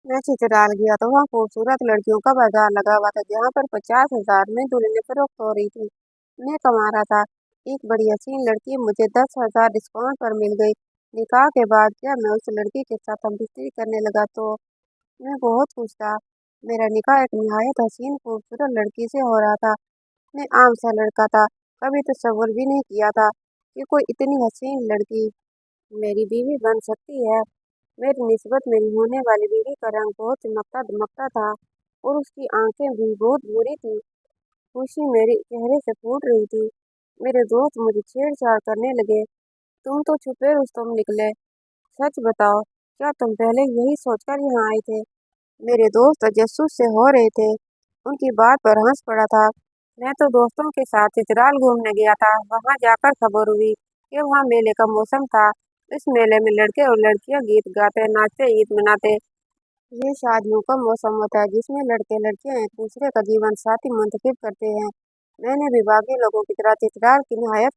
मैं चित्राल गया तो वहाँ खूबसूरत लड़कियों का बाजार लगा हुआ था, जहाँ पर 50,000 में दुल्हनें फरोख्त हो रही थी। मैं कमा रहा था। एक बड़ी हसीन लड़की मुझे 10,000 डिस्काउंट पर मिल गई। निकाह के बाद जब मैं उस लड़की के साथ हम बिस्तरी करने लगा तो मैं बहुत खुश था। मेरा निकाह एक निहायत हसीन खूबसूरत लड़की से हो रहा था। मैं आम सा लड़का था, कभी तसव्वुर भी नहीं किया था कि कोई इतनी हसीन लड़की मेरी बीवी बन सकती है। मेरी निस्बत मेरी होने वाली बीवी का रंग बहुत चमकता दमकता था और उसकी आंखें भी बहुत बुरी थी। खुशी मेरे चेहरे से फूट रही थी। मेरे दोस्त मुझे छेड़छाड़ करने लगे। तुम तो छुपे रुस्तम निकले। सच बताओ, क्या तुम पहले यही सोचकर यहाँ आए थे? मेरे दोस्त तजस्सुस से हो रहे थे। उनकी बात पर हंस पड़ा था। मैं तो दोस्तों के साथ चित्राल घूमने गया था। वहां जाकर खबर हुई कि वहाँ मेले का मौसम था। इस मेले में लड़के और लड़कियां गीत गाते नाचते ईद मनाते। ये शादियों का मौसम होता है जिसमें लड़के लड़कियां एक दूसरे का जीवन साथी मुंतखब करते हैं। मैंने भी बाकी लोगों की तरह चित्राल की निहायत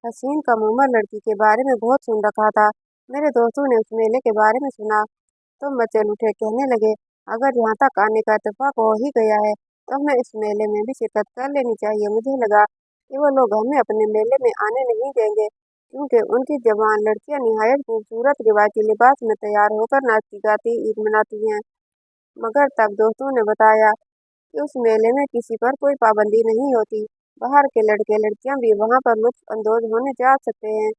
हसीन कम उम्र लड़की के बारे में बहुत सुन रखा था। मेरे दोस्तों ने उस मेले के बारे में सुना तो मचल उठे, कहने लगे, अगर यहाँ तक आने का इत्तेफाक हो ही गया है तो हमें इस मेले में भी शिरकत कर लेनी चाहिए। मुझे लगा कि वो लोग हमें अपने मेले में आने नहीं देंगे, क्योंकि उनकी जवान लड़कियां निहायत खूबसूरत रिवायती लिबास में तैयार होकर नाचती गाती ईद मनाती हैं। मगर तब दोस्तों ने बताया कि उस मेले में किसी पर कोई पाबंदी नहीं होती। बाहर के लड़के लड़कियां भी वहां पर लुत्फ अंदोज होने जा सकते हैं।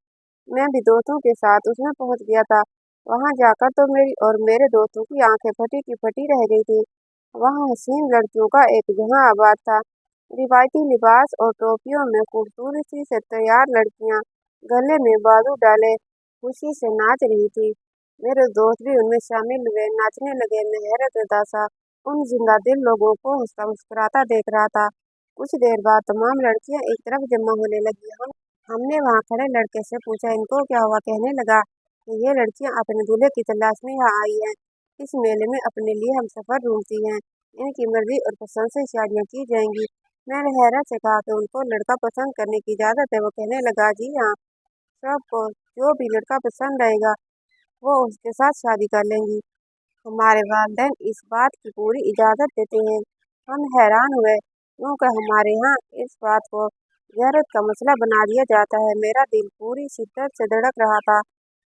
मैं भी दोस्तों के साथ उसमें पहुंच गया था। वहां जाकर तो मेरी और मेरे दोस्तों की आंखें फटी की फटी रह गई थी। वहां हसीन लड़कियों का एक जहां आबाद था। रिवायती लिबास और टोपियों में खूबसूरती से तैयार लड़कियां गले में बाजू डाले खुशी से नाच रही थी। मेरे दोस्त भी उनमें शामिल हुए, नाचने लगे। मैं हैरत सा उन जिंदा दिल लोगों को हंसता मुस्कुराता देख रहा था। कुछ देर बाद तमाम लड़कियां एक तरफ जमा होने लगी। हमने वहां खड़े लड़के से पूछा, इनको क्या हुआ? कहने लगा कि ये लड़कियां अपने दूल्हे की तलाश में यहाँ आई हैं। इस मेले में अपने लिए हम सफर ढूंढती हैं। इनकी मर्जी और पसंद से शादियां की जाएंगी। मैंने हैरत से कहा कि उनको लड़का पसंद करने की इजाजत है। वो कहने लगा, जी हाँ, सबको जो भी लड़का पसंद आएगा वो उसके साथ शादी कर लेंगी। हमारे वालिदैन इस बात की पूरी इजाजत देते हैं। हम हैरान हुए क्योंकि हमारे यहाँ इस बात को ज़रूरत का मसला बना दिया जाता है। मेरा दिल पूरी शिद्दत से धड़क रहा था।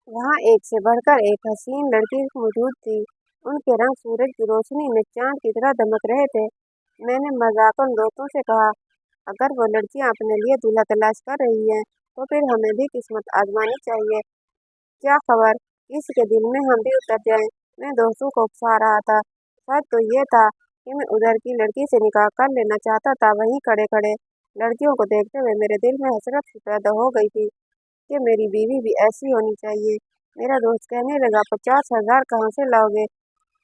वहाँ एक से बढ़कर एक हसीन लड़की मौजूद थी। उनके रंग सूरज की रोशनी में चांद की तरह दमक रहे थे। मैंने मजाकन दोस्तों से कहा, अगर वो लड़कियां अपने लिए दूल्हा तलाश कर रही हैं तो फिर हमें भी किस्मत आजमानी चाहिए। क्या खबर किसी के दिल में हम भी उतर जाएं। मैं दोस्तों को उकसा रहा था। सच तो ये था कि मैं उधर की लड़की से निकाह कर लेना चाहता था। वहीं खड़े खड़े लड़कियों को देखते हुए मेरे दिल में हसरत सी पैदा हो गई थी कि मेरी बीवी भी ऐसी होनी चाहिए। मेरा दोस्त कहने लगा, 50,000 कहाँ से लाओगे?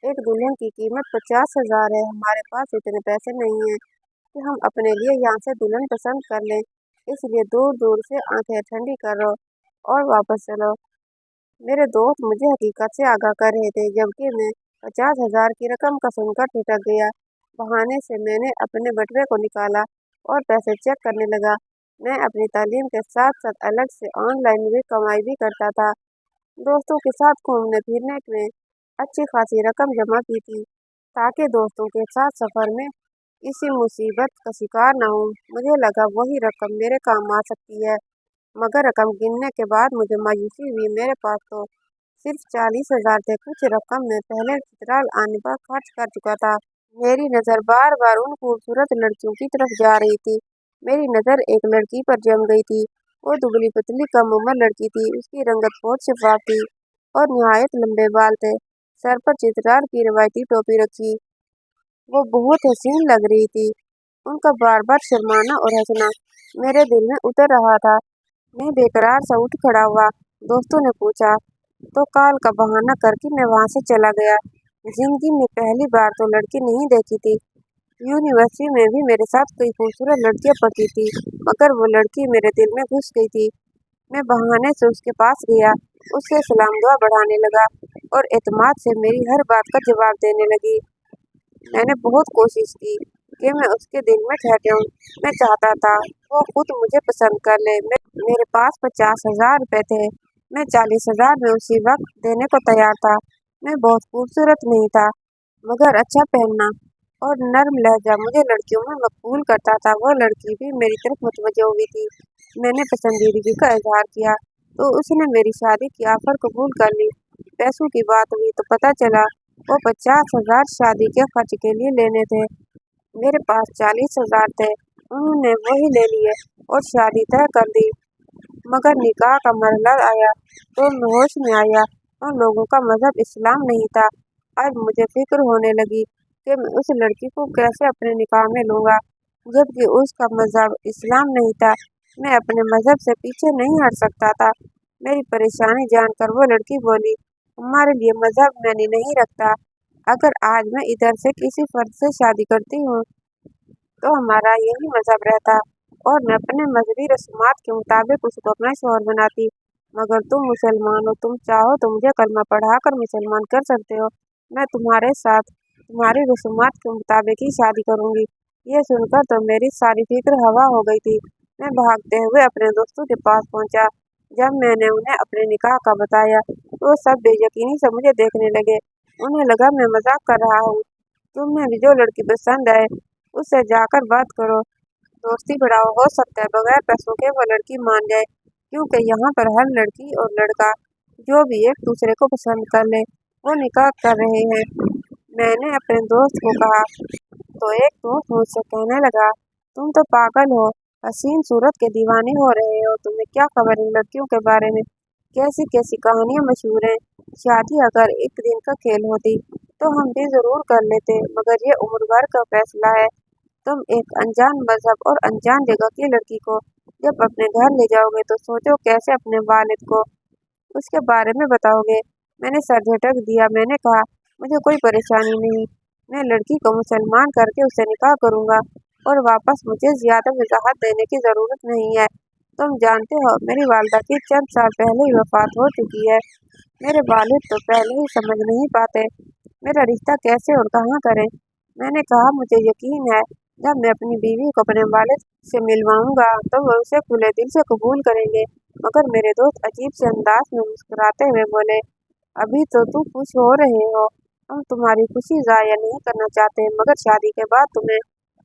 एक दुल्हन की कीमत 50,000 है। हमारे पास इतने पैसे नहीं हैं कि हम अपने लिए यहाँ से दुल्हन पसंद कर लें। इसलिए दूर दूर से आंखें ठंडी करो और वापस चलो। मेरे दोस्त मुझे हकीकत से आगाह कर रहे थे, जबकि मैं 50,000 की रकम का सुनकर ठिठक गया। बहाने से मैंने अपने बटुए को निकाला और पैसे चेक करने लगा। मैं अपनी तालीम के साथ साथ अलग से ऑनलाइन भी कमाई भी करता था। दोस्तों के साथ घूमने फिरने में अच्छी खासी रकम जमा की थी, ताकि दोस्तों के साथ सफर में किसी मुसीबत का शिकार न हूँ। मुझे लगा वही रकम मेरे काम आ सकती है। मगर रकम गिनने के बाद मुझे मायूसी हुई। मेरे पास तो सिर्फ 40,000 थे। कुछ रकम मैं पहले चित्राल आने पर खर्च कर चुका था। मेरी नज़र बार बार उन खूबसूरत लड़कियों की तरफ जा रही थी। मेरी नज़र एक लड़की पर जम गई थी। वो दुबली पतली कम उम्र लड़की थी। उसकी रंगत बहुत शफाफ थी और निहायत लंबे बाल थे। सर पर चित्राल की रवायती टोपी रखी। वो बहुत हसीन लग रही थी। उनका बार बार शर्माना और हंसना मेरे दिल में उतर रहा था। मैं बेकरार सा उठ खड़ा हुआ। दोस्तों ने पूछा तो कॉल का बहाना करके मैं वहां से चला गया। जिंदगी में पहली बार तो लड़की नहीं देखी थी। यूनिवर्सिटी में भी मेरे साथ कई खूबसूरत लड़कियां पढ़ती थी, मगर वो लड़की मेरे दिल में घुस गई थी। मैं बहाने से उसके पास गया, उससे सलाम दुआ बढ़ाने लगा और एतमाद से मेरी हर बात का जवाब देने लगी। मैंने बहुत कोशिश की कि मैं उसके दिल में ठहर जाऊं। मैं चाहता था वो खुद मुझे पसंद कर ले। मेरे पास 50,000 रुपए थे। मैं 40,000 में उसी वक्त देने को तैयार था। मैं बहुत खूबसूरत नहीं था, मगर अच्छा पहनना और नर्म लहजा मुझे लड़कियों में मकबूल करता था। वो लड़की भी मेरी तरफ मुतवज्जो हुई थी। मैंने पसंदीदगी का इजहार किया तो उसने मेरी शादी की ऑफर कबूल कर ली। पैसों की बात हुई तो पता चला वो 50,000 शादी के खर्च के लिए लेने थे। मेरे पास 40,000 थे। उन्होंने वही ले लिए और शादी तय कर दी। मगर निकाह का मरहला आया तो मैं होश में आया। उन लोगों का मजहब इस्लाम नहीं था। आज मुझे फिक्र होने लगी कि मैं उस लड़की को कैसे अपने निकाह में लूंगा, जबकि उसका मजहब इस्लाम नहीं था। मैं अपने मजहब से पीछे नहीं हट सकता था। मेरी परेशानी जानकर वो लड़की बोली, हमारे लिए मजहब मैंने नहीं रखता। अगर आज मैं इधर से किसी फर्द से शादी करती हूँ तो हमारा यही मजहब रहता और मैं अपने मजहबी रस्मात के मुताबिक उसको अपना शौहर बनाती। मगर तुम मुसलमान हो, तुम चाहो तो मुझे कलमा पढ़ाकर मुसलमान कर सकते हो। मैं तुम्हारे साथ तुम्हारी रस्मात के मुताबिक ही शादी करूंगी। ये सुनकर तो मेरी सारी फिक्र हवा हो गई थी। मैं भागते हुए अपने दोस्तों के पास पहुंचा। जब मैंने उन्हें अपने निकाह का बताया तो वो सब बेयकीनी से मुझे देखने लगे। उन्हें लगा मैं मजाक कर रहा हूँ। तुम्हें भी जो लड़की पसंद है उससे जाकर बात करो, दोस्ती बढ़ाओ। हो सकता है बगैर पैसों के वो लड़की मान जाए, क्योंकि यहाँ पर हर लड़की और लड़का जो भी एक दूसरे को पसंद कर ले वो निकाह कर रहे हैं। मैंने अपने दोस्त को कहा तो एक दोस्त मुझसे कहने लगा, तुम तो पागल हो, हसीन सूरत के दीवाने हो रहे हो। तुम्हें क्या खबर इन लड़कियों के बारे में? कैसी कैसी कहानियां मशहूर हैं। शादी अगर एक दिन का खेल होती तो हम भी जरूर कर लेते, मगर ये उम्र भर का फैसला है। तुम एक अनजान मजहब और अनजान जगह की लड़की को जब अपने घर ले जाओगे तो सोचो कैसे अपने वालिद को उसके बारे में बताओगे। मैंने सर झटक दिया। मैंने कहा, मुझे कोई परेशानी नहीं। मैं लड़की को मुसलमान करके उससे निकाह करूंगा और वापस मुझे ज्यादा वजाहत देने की जरूरत नहीं है। तुम जानते हो मेरी वालदा की चंद साल पहले ही वफात हो चुकी है। मेरे वालिद तो पहले ही समझ नहीं पाते मेरा रिश्ता कैसे और कहाँ करें। मैंने कहा, मुझे यकीन है जब मैं अपनी बीवी को अपने वालिद से मिलवाऊंगा तो वो उसे खुले दिल से कबूल करेंगे। मगर मेरे दोस्त अजीब से अंदाज में मुस्कुराते हुए बोले, अभी तो तू खुश हो रहे हो, हम तुम्हारी खुशी जाया नहीं करना चाहते, मगर शादी के बाद तुम्हें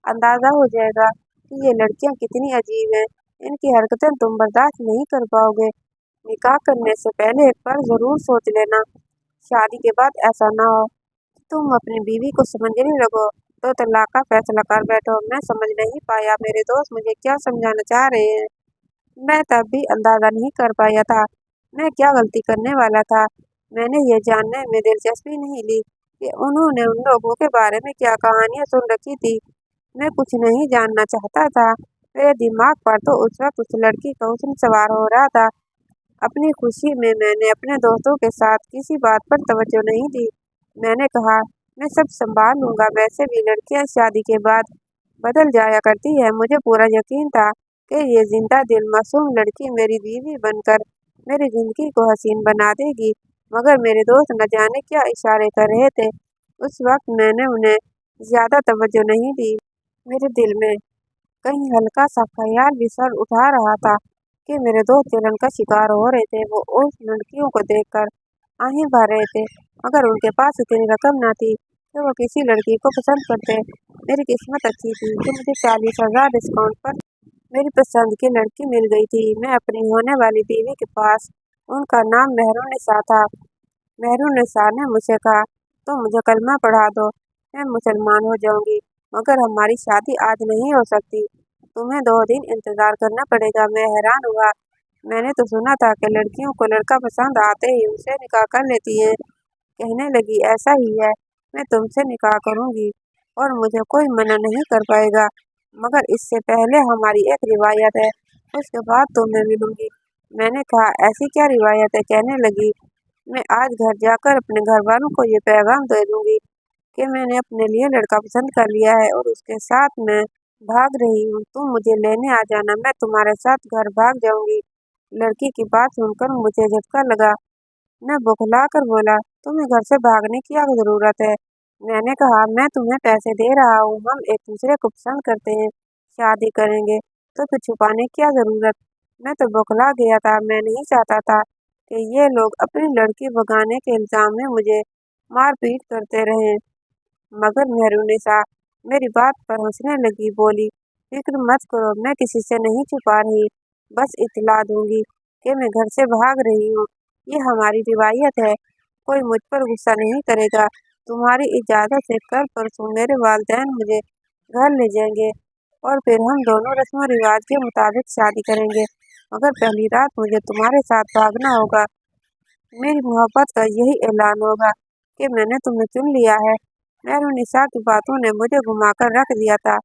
अंदाजा हो जाएगा कि ये लड़कियां कितनी अजीब हैं। इनकी हरकतें तुम बर्दाश्त नहीं कर पाओगे। निकाह करने से पहले एक बार जरूर सोच लेना, शादी के बाद ऐसा ना हो तुम अपनी बीवी को समझने लगो तो तलाक का फैसला कर बैठो। मैं समझ नहीं पाया मेरे दोस्त मुझे क्या समझाना चाह रहे हैं। मैं तब भी अंदाजा नहीं कर पाया था मैं क्या गलती करने वाला था। मैंने ये जानने में दिलचस्पी नहीं ली कि उन्होंने उन लोगों के बारे में क्या कहानियां सुन रखी थी। मैं कुछ नहीं जानना चाहता था। मेरे दिमाग पर तो उस वक्त उस लड़की का हुस्न सवार हो रहा था। अपनी खुशी में मैंने अपने दोस्तों के साथ किसी बात पर तवज्जो नहीं दी। मैंने कहा, मैं सब संभाल लूंगा। वैसे भी लड़कियां शादी के बाद बदल जाया करती है। मुझे पूरा यकीन था कि ये जिंदा दिल मासूम लड़की मेरी बीवी बनकर मेरी जिंदगी को हसीन बना देगी। मगर मेरे दोस्त न जाने क्या इशारे कर रहे थे। उस वक्त मैंने उन्हें ज्यादा तवज्जो नहीं दी। मेरे दिल में कहीं हल्का सा ख्याल भी सर उठा रहा था कि मेरे दोस्त जलन का शिकार हो रहे थे। वो उस लड़कियों को देखकर आहें भर रहे थे, मगर उनके पास इतनी रकम न थी कि वो किसी लड़की को पसंद करते। मेरी किस्मत अच्छी थी कि मुझे 40,000 डिस्काउंट पर मेरी पसंद की लड़की मिल गई थी। मैं अपनी होने वाली बीवी के पास, उनका नाम मेहरुन्निसा था। मेहरुन्निसा ने मुझसे कहा, तुम मुझे कलमा पढ़ा दो, मैं मुसलमान हो जाऊंगी, मगर हमारी शादी आज नहीं हो सकती। तुम्हें 2 दिन इंतजार करना पड़ेगा। मैं हैरान हुआ। मैंने तो सुना था कि लड़कियों को लड़का पसंद आते ही उनसे निकाह कर लेती हैं। कहने लगी, ऐसा ही है। मैं तुमसे निकाह करूंगी और मुझे कोई मना नहीं कर पाएगा, मगर इससे पहले हमारी एक रिवायत है, उसके बाद तुम्हें मिलूंगी। मैंने कहा, ऐसी क्या रिवायत है? कहने लगी, मैं आज घर जाकर अपने घर वालों को ये पैगाम दे दूंगी कि मैंने अपने लिए लड़का पसंद कर लिया है और उसके साथ मैं भाग रही हूँ। तुम मुझे लेने आ जाना, मैं तुम्हारे साथ घर भाग जाऊंगी। लड़की की बात सुनकर मुझे झटका लगा। मैं बौखला कर बोला, तुम्हें घर से भागने की क्या जरूरत है? मैंने कहा, मैं तुम्हें पैसे दे रहा हूँ, हम एक दूसरे को पसंद करते हैं, शादी करेंगे तो फिर छुपाने की क्या जरूरत? मैं तो बौखला गया था। मैं नहीं चाहता था कि ये लोग अपनी लड़की भगाने के इल्जाम में मुझे मारपीट करते रहे। मगर मेहरुनिसा मेरी बात पर हंसने लगी, बोली, फिक्र मत करो, मैं किसी से नहीं छुपा रही, बस इतला दूंगी कि मैं घर से भाग रही हूँ। ये हमारी रिवायत है, कोई मुझ पर गुस्सा नहीं करेगा। तुम्हारी इजाज़त से कल परसों मेरे वालिदैन मुझे घर ले जाएंगे और फिर हम दोनों रस्म रिवाज के मुताबिक शादी करेंगे। मगर पहली रात मुझे तुम्हारे साथ भागना होगा। मेरी मोहब्बत का यही ऐलान होगा कि मैंने तुम्हें चुन लिया है। मेहरुनिसा की बातों ने मुझे घुमाकर रख दिया था।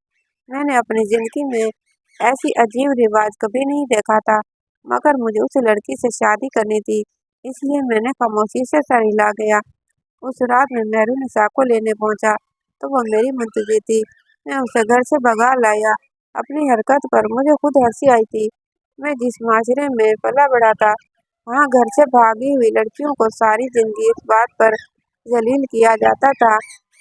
मैंने अपनी जिंदगी में ऐसी अजीब रिवाज कभी नहीं देखा था, मगर मुझे उस लड़की से शादी करनी थी, इसलिए मैंने खामोशी से सर हिला गया। उस रात में मेहरुनिसा को लेने पहुंचा तो वह मेरी मुंतजिर थी। मैं उसे घर से भगा लाया। अपनी हरकत पर मुझे खुद हंसी आई थी। मैं जिस माशरे में पला बड़ा था, वहाँ घर से भागी हुई लड़कियों को सारी जिंदगी इस बात पर जलील किया जाता था,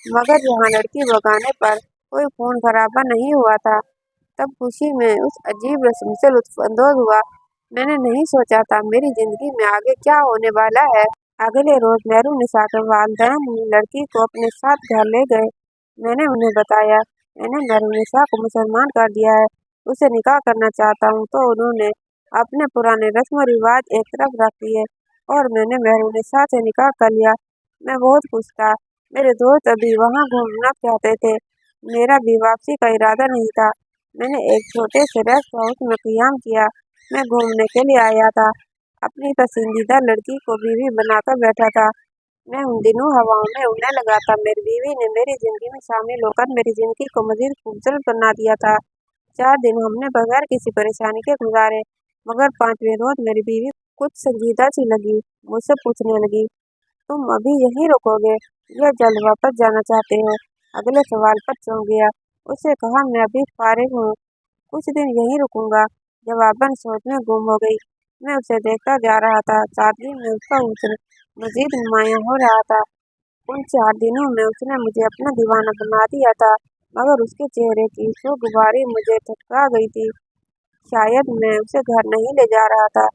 मगर यहाँ लड़की भगाने पर कोई खून खराबा नहीं हुआ था। तब खुशी में उस अजीब रस्म से लुत्फानंदोज हुआ। मैंने नहीं सोचा था मेरी जिंदगी में आगे क्या होने वाला है। अगले रोज मेहरुनिसा के वालिदैन लड़की को अपने साथ घर ले गए। मैंने उन्हें बताया, मैंने मेहरुनिसा को मुसलमान कर दिया है, उसे निकाह करना चाहता हूँ। तो उन्होंने अपने पुराने रस्म रिवाज एक तरफ रख दिए और मैंने मेहरुनिसा से निकाह कर लिया। मैं बहुत खुश था। मेरे दोस्त अभी वहाँ घूमना चाहते थे, मेरा भी वापसी का इरादा नहीं था। मैंने एक छोटे से रेस्ट हाउस में क़ियाम किया। मैं घूमने के लिए आया था, अपनी पसंदीदा लड़की को बीवी बनाकर बैठा था। मैं उन दिनों हवाओं में उड़ने लगा था। मेरी बीवी ने मेरी जिंदगी में शामिल होकर मेरी जिंदगी को मजीद खूबसूरत बना दिया था। 4 दिन हमने बगैर किसी परेशानी के गुजारे, मगर 5वें रोज मेरी बीवी कुछ संजीदा सी लगी। मुझसे पूछने लगी, तुम अभी यहीं रुकोगे या जल्द वापस जाना चाहते हो? अगले सवाल पर चौंक गया। उससे कहा, मैं अभी फारिग हूँ, कुछ दिन यहीं रुकूंगा। जवाबन सोच में गुम हो गई। मैं उसे देखता जा रहा था। सादगी में उसका हुस्न मजीद नुमायां हो रहा था। उन 4 दिनों में उसने मुझे अपना दीवाना बना दिया था, मगर उसके चेहरे की खुशगवारी मुझे थका गई थी। शायद मैं उसे घर नहीं ले जा रहा था,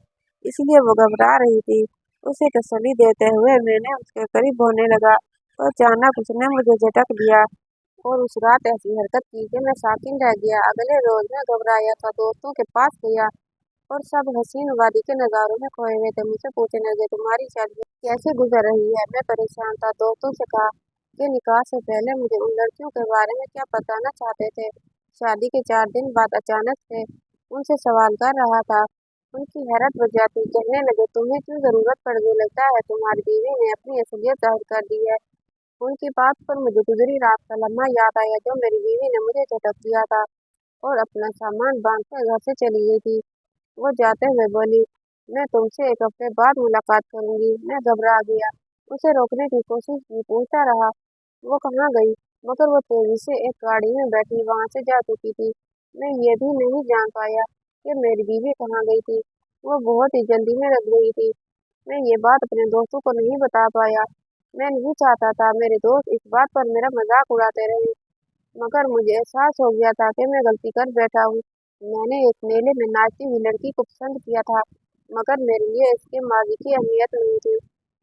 इसलिए वो घबरा रही थी। उसे तसल्ली देते हुए मैंने उसके करीब होने लगा तो अचानक उसने मुझे झटक दिया और उस रात ऐसी हरकत की कि मैं साकिन रह गया। अगले रोज मैं घबराया था, दोस्तों के पास गया और सब हसीन वादी के नज़ारों में खोए हुए थे। मुझसे पूछने लगे, तुम्हारी शादी कैसे गुजर रही है? मैं परेशान था। दोस्तों से कहा कि निकाह से पहले मुझे उन लड़कियों के बारे में क्या बताना चाहते थे। शादी के 4 दिन बाद अचानक से उनसे सवाल कर रहा था। उनकी हैरत बढ़ जाती। कहने लगे, तुम्हें क्यों जरूरत पड़ गई? लगता है तुम्हारी बीवी ने अपनी असलियत जाहिर कर दी है। उनकी बात पर मुझे गुजरी रात का लम्हा याद आया, जो मेरी बीवी ने मुझे झटक दिया था और अपना सामान बांधकर घर से चली गई थी। वो जाते हुए बोली, मैं तुमसे 1 हफ्ते बाद मुलाकात करूंगी। मैं घबरा गया, उसे रोकने की कोशिश की, पूछता रहा वो कहाँ गई, मगर वो तेजी से एक गाड़ी में बैठी वहां से जा चुकी थी। मैं ये भी नहीं जान पाया कि मेरी बीवी कहाँ गई थी। वो बहुत ही जल्दी में रख गई थी। मैं ये बात अपने दोस्तों को नहीं बता पाया। मैं नहीं चाहता था मेरे दोस्त इस बात पर मेरा मजाक उड़ाते रहे, मगर मुझे एहसास हो गया था कि मैं गलती कर बैठा हूँ। मैंने एक मेले में नाचती हुई लड़की को पसंद किया था, मगर मेरे लिए इसके माजी की अहमियत नहीं थी।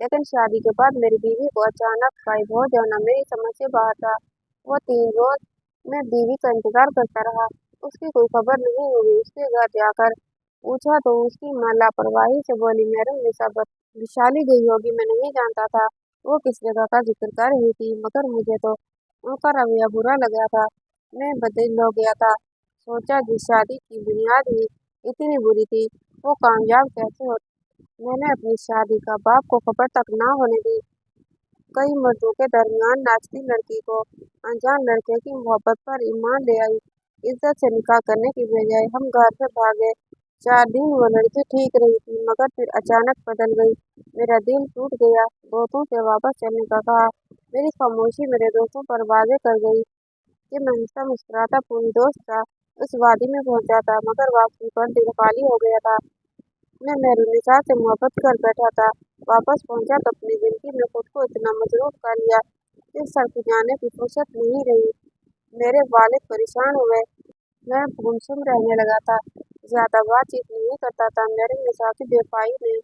लेकिन शादी के बाद मेरी बीवी को अचानक गायब हो जाना मेरी समझ से बाहर था। वो 3 रोज मैं बीवी का इंतजार करता रहा, उसकी कोई खबर नहीं हुई। उसके घर जाकर पूछा तो उसकी माँ लापरवाही से बोली, मैडम निशा विशाली गई होगी, मैं नहीं जानता था वो किस जगह का जिक्र कर रही थी, मगर मुझे तो उनका रवैया बुरा लगा था। मैं बदल हो गया था। सोचा, जिस शादी की बुनियाद ही इतनी बुरी थी, वो कामयाब कैसे हो। मैंने अपनी शादी का बाप को खबर तक ना होने दी। कई मर्दों के दरमियान नाचती लड़की को अनजान लड़के की मोहब्बत पर ईमान ले आई। इज्जत से निकाह करने की बजाय हम घर से भागे। 4 दिन वो लड़की ठीक रही थी, मगर फिर अचानक बदल गई। मेरा दिल टूट गया। दोस्तों से वापस चलने का कहा। मेरी खामोशी मेरे दोस्तों पर वाजे कर गई कि मैं हंसता मुस्कुराता पूरी दोस्त था उस वादी में पहुंचा था, मगर वापसी पर दिल खाली हो गया था। मैं मेहरुनिसा से मोहब्बत कर बैठा था। वापस पहुंचा तो अपनी जिंदगी में खुद को इतना मसरूफ कर लिया कि सड़क जाने की फुर्सत नहीं रही। मेरे वालिद परेशान हुए। मैं गुमसुम रहने लगा था, ज्यादा बातचीत नहीं करता था। मेहरुनिसा की बेवफाई ने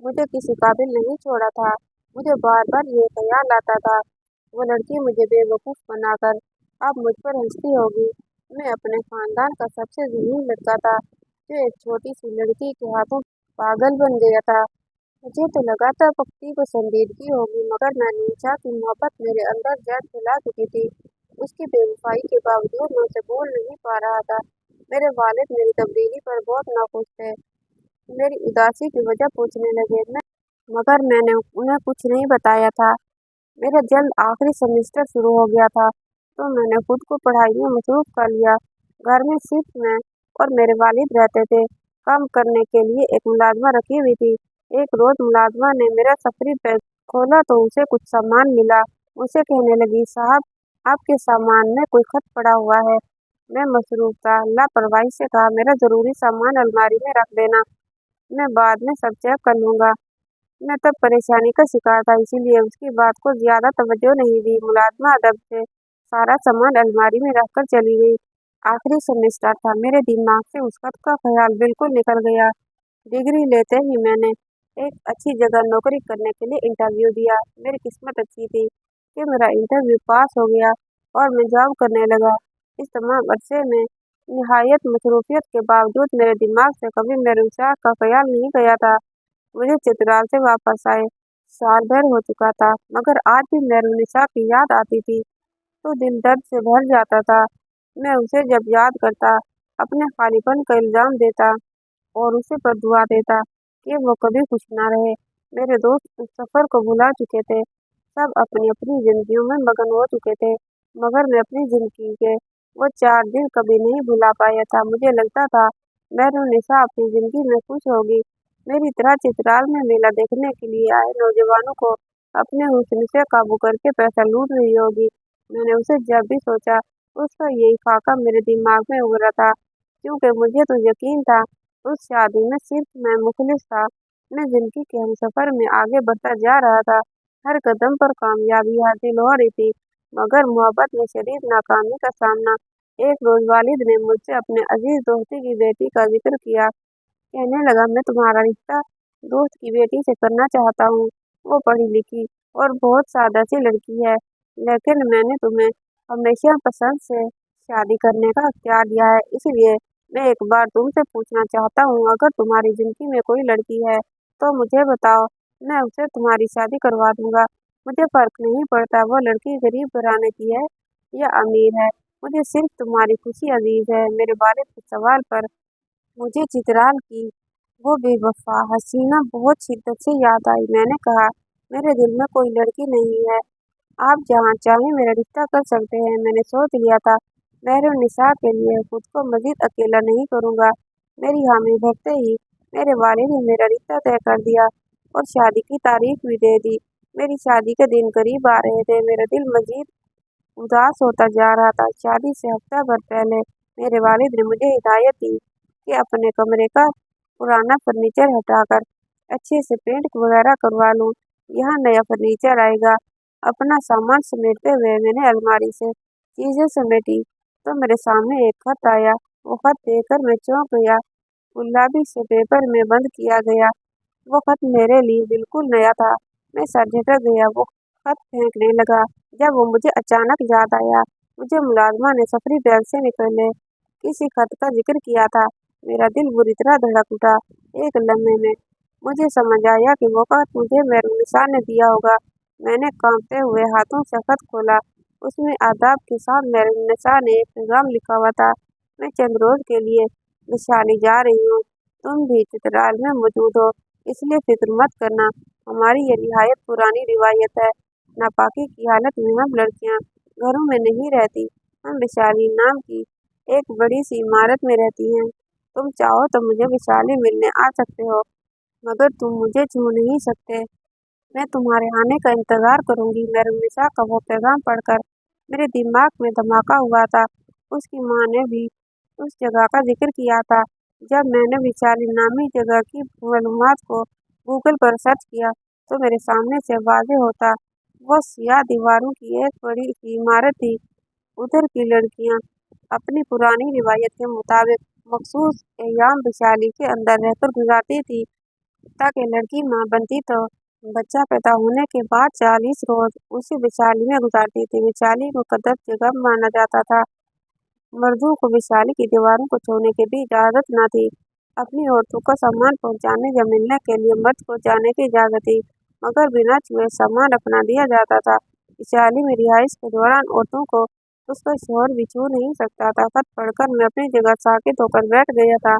मुझे किसी काबिल नहीं छोड़ा था। मुझे बार बार ये ख्याल आता था वो लड़की मुझे बेवकूफ़ बनाकर अब मुझ पर हंसती होगी। मैं अपने खानदान का सबसे ज़हीन लड़का था, जो एक छोटी सी लड़की के हाथों पागल बन गया था। मुझे तो लगा था पक्की पसंदीदगी होगी, मगर नानीचा की मोहब्बत मेरे अंदर जड़ फैला चुकी थी। उसकी बेवफाई के बावजूद मैं उसे भूल नहीं पा रहा था। मेरे वालिद मेरी तब्दीली पर बहुत नाखुश थे। मेरी उदासी की वजह पूछने लगे, मगर मैंने उन्हें कुछ नहीं बताया था। मेरा जल्द आखिरी सेमेस्टर शुरू हो गया था, तो मैंने खुद को पढ़ाई में मसरूफ कर लिया। घर में सिर्फ मैं और मेरे वालिद रहते थे। काम करने के लिए एक मुलाजमा रखी हुई थी। एक रोज़ मुलाजमा ने मेरा सफरी बैग खोला तो उसे कुछ सामान मिला। उसे कहने लगी, साहब, आपके सामान में कोई खत पड़ा हुआ है। मैं मसरूफ था, लापरवाही से कहा, मेरा ज़रूरी सामान अलमारी में रख देना, मैं बाद में सब चेक कर लूँगा। मैं तब परेशानी का शिकार था, इसीलिए उसकी बात को ज्यादा तवज्जो नहीं दी। मुलाजमा अदब से सारा सामान अलमारी में रखकर चली गई। आखिरी सेमेस्टर था, मेरे दिमाग से उस खत का ख्याल बिल्कुल निकल गया। डिग्री लेते ही मैंने एक अच्छी जगह नौकरी करने के लिए इंटरव्यू दिया। मेरी किस्मत अच्छी थी कि मेरा इंटरव्यू पास हो गया और मैं जॉब करने लगा। इस तमाम अरसे में निहायत मसरूफियत के बावजूद मेरे दिमाग से कभी मेरे उचाक का ख्याल नहीं गया था। मुझे चित्राल से वापस आए साल भर हो चुका था, मगर आज भी मेहरुनिसा की याद आती थी तो दिल दर्द से भर जाता था। मैं उसे जब याद करता, अपने खालीपन का इल्जाम देता और उसे बद्दुआ देता कि वो कभी खुश ना रहे। मेरे दोस्त उस सफर को भुला चुके थे, सब अपनी अपनी जिंदगियों में मगन हो चुके थे, मगर मैं अपनी जिंदगी के वो 4 दिन कभी नहीं भुला पाया था। मुझे लगता था मेहरुनिसा अपनी जिंदगी में खुश होगी, मेरी तरह चित्राल में मेला देखने के लिए आए नौजवानों को अपने हुस्न से काबू करके पैसा लूट रही होगी। मैंने उसे जब भी सोचा, उसका यही खाका मेरे दिमाग में उभरा था, क्योंकि मुझे तो यकीन था उस शादी में सिर्फ मैं मुखलिस था। मैं जिंदगी के हमसफर में आगे बढ़ता जा रहा था, हर कदम पर कामयाबी हासिल हो रही थी, मगर मोहब्बत में शदीद नाकामी का सामना। एक रोज वालिद ने मुझसे अपने अजीज दोस्ती की बेटी का जिक्र किया। कहने लगा, मैं तुम्हारा रिश्ता दोस्त की बेटी से करना चाहता हूँ। वो पढ़ी लिखी और बहुत सादा सी लड़की है, लेकिन मैंने तुम्हें हमेशा पसंद से शादी करने का अख्तियार दिया है, इसलिए मैं एक बार तुमसे पूछना चाहता हूँ, अगर तुम्हारी जिंदगी में कोई लड़की है तो मुझे बताओ, मैं उसे तुम्हारी शादी करवा दूंगा। मुझे फर्क नहीं पड़ता वो लड़की गरीब घराने की है या अमीर है, मुझे सिर्फ तुम्हारी खुशी अजीज है। मेरे वालिद के सवाल पर मुझे चित्राल की वो बेवफा हसीना बहुत शिद्दत से याद आई। मैंने कहा, मेरे दिल में कोई लड़की नहीं है, आप जहाँ चाहें मेरा रिश्ता कर सकते हैं। मैंने सोच लिया था, मेहरुनिसा के लिए खुद को मजीद अकेला नहीं करूँगा। मेरी हामी भरते ही मेरे वालिद ने मेरा रिश्ता तय कर दिया और शादी की तारीख भी दे दी। मेरी शादी के दिन करीब आ रहे थे, मेरा दिल मजीद उदास होता जा रहा था। शादी से हफ्ता भर पहले मेरे वालिद ने मुझे हिदायत दी कि अपने कमरे का पुराना फर्नीचर हटाकर अच्छे से पेंट वगैरह करवा लूँ, यहाँ नया फर्नीचर आएगा। अपना सामान समेटते हुए मैंने अलमारी से चीजें समेटी तो मेरे सामने एक खत आया। वो खत देखकर मैं चौंक गया। गुलाबी से पेपर में बंद किया गया वो खत मेरे लिए बिल्कुल नया था। मैं सर झटक गया, वो खत फेंकने लगा, जब वो मुझे अचानक याद आया, मुझे मुलाजमा ने सफरी बैग से निकले किसी खत का जिक्र किया था। मेरा दिल बुरी तरह धड़क उठा। एक लम्हे में मुझे समझ आया कि वो खत मुझे मेहरुनिसा ने दिया होगा। मैंने कांपते हुए हाथों से खत खोला। उसमें आदाब के साथ मेहरुनिसा ने एक पैगाम लिखा हुआ था, मैं चंद रोज के लिए विशाली जा रही हूँ, तुम भी चित्राल में मौजूद हो, इसलिए फिक्र मत करना। हमारी ये निहायत पुरानी रिवायत है, नापाकी की हालत में हम लड़कियां घरों में नहीं रहती, हम विशाली नाम की एक बड़ी सी इमारत में रहती हैं। तुम चाहो तो मुझे विशाली मिलने आ सकते हो, मगर तुम मुझे छू नहीं सकते। मैं तुम्हारे आने का इंतजार करूंगी। मेहरुनिसा का वो पैगाम पढ़कर मेरे दिमाग में धमाका हुआ था। उसकी माँ ने भी उस जगह का जिक्र किया था। जब मैंने विशाली नामी जगह की मालूमात को गूगल पर सर्च किया तो मेरे सामने से वाज़ेह होता वो सियाह दीवारों की एक बड़ी सी इमारत थी। उधर की लड़कियां अपनी पुरानी रिवायत के मुताबिक मखसूस अय्याम विशाली के अंदर रहकर गुजारती थी, ताकि लड़की माँ बनती तो बच्चा पैदा होने के बाद 40 रोज उसी बिछाली में गुजारती थी। बिछाली को कदर से गम माना जाता था। मर्दों को बिछाली की दीवारों को छूने की भी इजाजत न थी। अपनी औरतों को सामान पहुंचाने या मिलने के लिए मर्द को जाने की इजाजत थी, मगर बिना छुए सामान अपना दिया जाता था। बिछाली में रिहाइश के दौरान औरतों को उसका शोहर भी छू नहीं सकता था। खत पढ़कर मैं अपनी जगह साकित होकर बैठ गया था।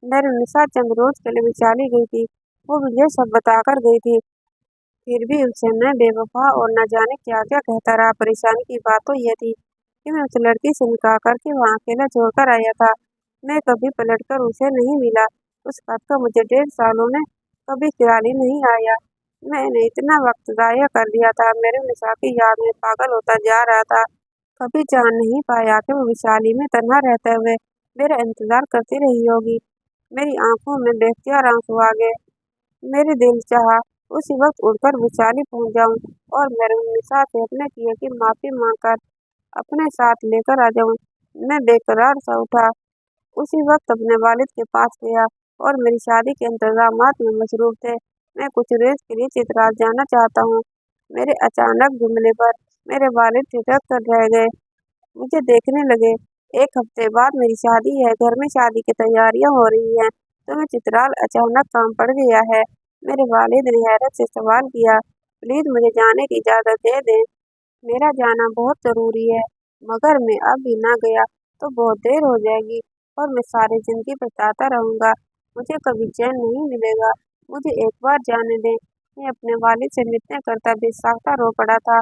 मेरुन्निसा चंद रोज के लिए बिछाली गई थी। वो मुझे सब बताकर गई थी। फिर भी उसे मैं बेवफा और न जाने क्या-क्या कहता रहा। परेशानी की बात तो यह थी कि मैं उस लड़की से निकाह करके वहाँ अकेला छोड़कर आया था। मैं कभी पलटकर उसे नहीं मिला। उस खत का मुझे 1.5 सालों में कभी ख्याल ही नहीं आया। मैंने इतना वक्त ज़ाया कर दिया था, मेरे निशा की याद में पागल होता जा रहा था। कभी जान नहीं पाया कि वो विशाली में तन्हा रहते हुए मेरा इंतजार करती रही होगी। मेरी आंखों में बेख्तियार आंसू आ गए। मेरे दिल चाहा उसी वक्त उड़कर विशाली पहुंच जाऊं और मेरुन्निसा से अपने किए की माफी मांगकर अपने साथ लेकर आ जाऊं। मैं बेकरार सा उठा, उसी वक्त अपने वालिद के पास गया और मेरी शादी के इंतजामात में मसरूफ थे। मैं कुछ रेस के लिए चित्राल जाना चाहता हूँ। मेरे अचानक जुमले पर मेरे वालिद ठिठक कर रह गए, मुझे देखने लगे। 1 हफ्ते बाद मेरी शादी है, घर में शादी की तैयारियां हो रही हैं। तुम्हें चित्राल अचानक काम पड़ गया है? मेरे वालिद ने हैरत से सवाल किया। प्लीज मुझे जाने की इजाजत दे दें। मेरा जाना बहुत जरूरी है, मगर मैं अब भी ना गया तो बहुत देर हो जाएगी और मैं सारी जिंदगी पछताता रहूंगा। मुझे कभी चैन नहीं मिलेगा। मुझे एक बार जाने दें। मैं अपने वालिद से मिलने करता बेसाख्ता रो पड़ा था।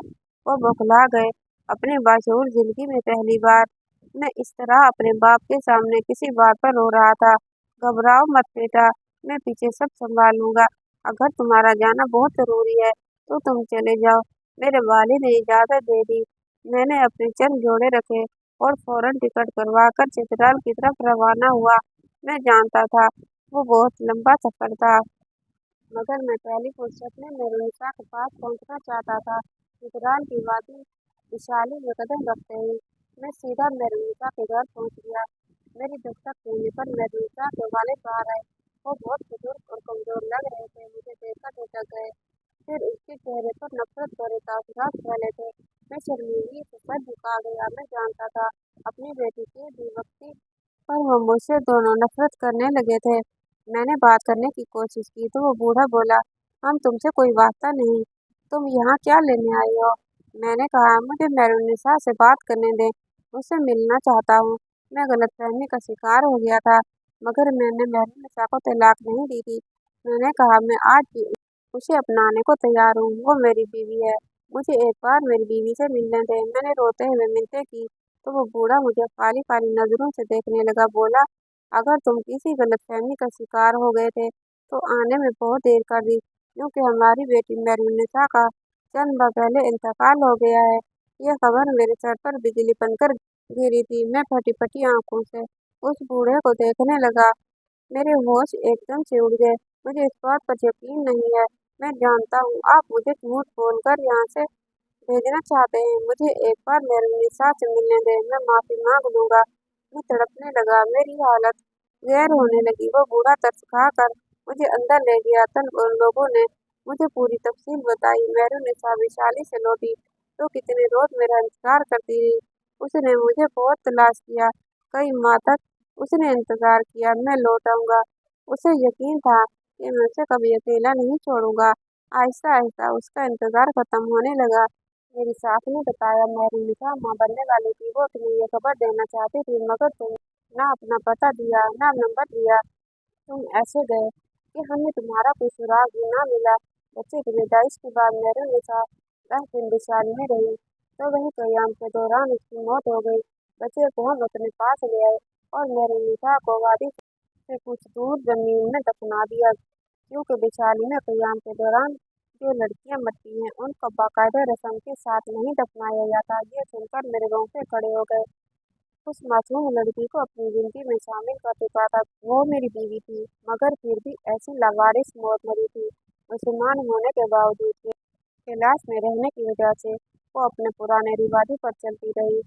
वो बौखला गए। अपनी बाशऊर जिंदगी में पहली बार मैं इस तरह अपने बाप के सामने किसी बात पर रो रहा था। घबराओ मत बेटा, मैं पीछे सब संभाल लूंगा। अगर तुम्हारा जाना बहुत जरूरी है तो तुम चले जाओ। मेरे वालिद ने इजाजत दे दी। मैंने अपने चंद जोड़े रखे और फौरन टिकट करवाकर चित्राल की तरफ रवाना हुआ। मैं जानता था वो बहुत लंबा सफर था, मगर मैं पहली फुर्सत में मेरुनिसा के पास पहुंचना चाहता था। चित्राल की वादी विशाली में कदम रखते ही मैं सीधा मेरुनिसा के घर पहुंच गया। मेरी दस्तक देने पर मेरुनिसा के वालिद बाहर आए। वो बहुत बुजुर्ग और कमजोर लग रहे थे। मुझे देखकर झिझक गए। फिर उसके चेहरे पर नफरत भरे तासुरात फैले थे। मैं शर्मीली से सर झुका गया। मैं जानता था अपनी बेटी की बेवक्ती पर वो मुझसे दोनों नफरत करने लगे थे। मैंने बात करने की कोशिश की तो वो बूढ़ा बोला, हम तुमसे कोई वास्ता नहीं, तुम यहाँ क्या लेने आए हो? मैंने कहा, मुझे मेरुनिसा से बात करने दें, उससे मिलना चाहता हूँ। मैं गलतफहमी का शिकार हो गया था, मगर मैंने मेरुनिसा को तलाक नहीं दी थी। मैंने कहा, मैं आज भी उसे अपनाने को तैयार हूँ। वो मेरी बीवी है, मुझे एक बार मेरी बीवी से मिलने दें। मैंने रोते हुए मिन्नतें की तो वो बूढ़ा मुझे काली काली नजरों से देखने लगा। बोला, अगर तुम किसी गलतफहमी का शिकार हो गए थे तो आने में बहुत देर कर दी, क्योंकि हमारी बेटी मेरुनिसा का चंद माह पहले इंतकाल हो गया है। यह खबर मेरे सर पर बिजली बनकर गिरी थी। मैं फटी फटी आंखों से उस बूढ़े को देखने लगा। मेरे होश एकदम से उड़ गए। मुझे इस बात पर यकीन नहीं है। मैं जानता हूँ आप मुझे झूठ बोलकर यहाँ से भेजना चाहते हैं। मुझे एक बार मेरुनिसा से मिलने दें, मैं माफी मांग लूंगा। मैं तड़पने लगा, मेरी हालत गैर होने लगी। वो बूढ़ा तरस खा कर मुझे अंदर ले गया। तन उन लोगों ने मुझे पूरी तफसील बताई। मेरुनिसा वैशाली से लौटी तो कितने रोज मेरा इंतजार करती रही। उसने मुझे बहुत तलाश किया, कई माह तक उसने इंतजार किया मैं लौट आऊंगा। उसे यकीन था कि मैं उसे कभी अकेला नहीं छोड़ूंगा। आहिस्ता आहिस्ता उसका इंतजार खत्म होने लगा। मेरी सास ने बताया, मेरुनिसा माँ बनने वाली थी। वो तुम्हें ये खबर देना चाहती थी, मगर तुम ना अपना पता दिया ना नंबर दिया। तुम ऐसे गए कि हमें तुम्हारा कोई सुराग भी ना मिला। बच्चे की पैदाइश के बाद मेरुनिसा 10 दिन विशाल में रही, तो वही कयाम के दौरान उसकी मौत हो गई। बच्चे को हम अपने पास ले आए और मेरुनिसा को वादी से कुछ दूर जमीन में दफना दिया, क्योंकि वैशाली में कयाम के दौरान जो लड़कियां मरती हैं उनको बाकायदा रस्म के साथ नहीं दफनाया जाता। ये सुनकर मेरे रोंगटे खड़े हो गए। उस मासूम लड़की को अपनी जिंदगी में शामिल कर चुका था। वो मेरी बीवी थी, मगर फिर भी ऐसी लावारिस मौत मरी थी। मुसलमान होने के बावजूद कैलाश में रहने की वजह से वो अपने पुराने रिवाजों पर चलती रही।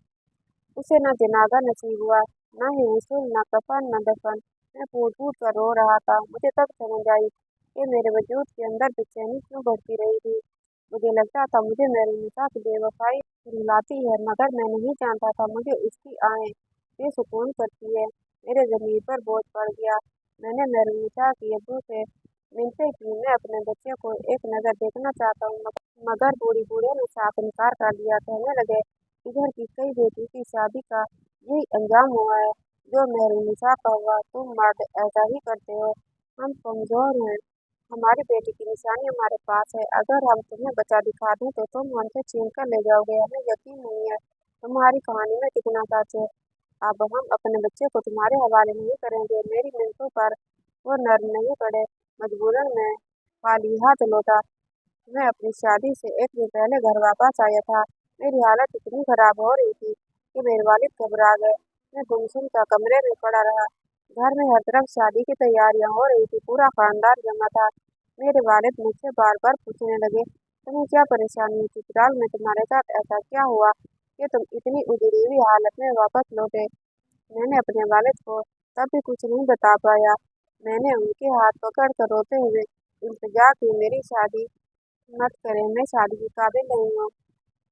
उसे न जनाजा नसीब हुआ, न ही गुस्ल, न कफन, न दफन। मैं फूट फूट कर रो रहा था। मुझे तब समझ आई कि मेरे वजूद के अंदर बेचैनी क्यों बढ़ती रही थी। मुझे लगता था मुझे मेहरूनिसा की बेवफाई रुलाती है, मगर मैं नहीं जानता था मुझे उसकी आएं बेसुकून करती है। मेरे ज़मीर पर बोझ पड़ गया। मैंने मेहरूनिसा के अब्बू से मिन्नतें की, मैं अपने बच्चे को एक नज़र देखना चाहता हूँ, मगर बूढ़े ने साफ इनकार कर दिया। कहने लगे, इधर की कई बेटी की शादी का यही अंजाम हुआ है जो मेहरूनिसा का हुआ। तुम मर्द ऐसा ही करते हो। हम कमज़ोर हैं, हमारी बेटी की निशानी हमारे पास है। अगर हम तुम्हें बचा दिखा दें तो तुम हमसे छीन कर ले जाओगे। हमें यकीन नहीं है तुम्हारी कहानी में कितना सच है। अब हम अपने बच्चे को तुम्हारे हवाले नहीं करेंगे। मेरी मिन्नतों पर वो नर्म नहीं पड़े। मजबूरन मैं खाली हाथ लौटा। मैं अपनी शादी से एक दिन पहले घर वापस आया था। मेरी हालत इतनी खराब हो रही थी कि मेरे वालिद घबरा गए। मैं गुमसुम सा कमरे में पड़ा रहा। घर में हर तरफ शादी की तैयारियां हो रही थी। पूरा खानदान जमा था। मेरे वालिद मुझसे बार बार पूछने लगे, तुम्हें क्या परेशानी है चित्राल, में तुम्हारे साथ ऐसा क्या हुआ कि तुम इतनी उजड़ी हुई हालत में वापस लौटे। मैंने अपने वालिद को तब भी कुछ नहीं बता पाया। मैंने उनके हाथ पकड़ कर रोते हुए इल्तिजा की, मेरी शादी मत करें, मैं शादी के काबिल नहीं हूँ।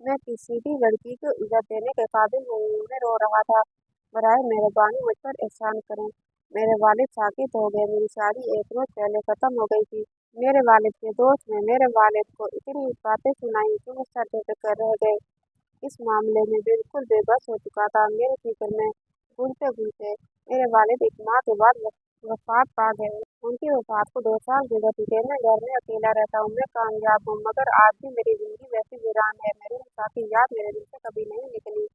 मैं किसी भी लड़की को इज्जत देने के काबिल नहीं हूँ। मैं रो रहा था। बराए मेहरबानी मुझ पर एहसान करें। मेरे वालिद साकित हो गए। मेरी शादी एक रोज पहले खत्म हो गई थी। मेरे वालिद के दोस्त ने मेरे वालिद को इतनी बातें सुनाई कि वो सर बेफिक्र रह गए। इस मामले में बिल्कुल बेबस हो चुका था। मेरे फिक्र में घूमते घूमते मेरे वालिद एक माह के बाद वफात पा गए। उनकी वफात को 2 साल गुजर चुके। मैं घर में अकेला रहता हूँ। मैं कामयाब हूँ, मगर आज भी मेरी जिंदगी वैसी वीरान है। मेरी निशा की याद मेरे दिल से कभी नहीं निकली।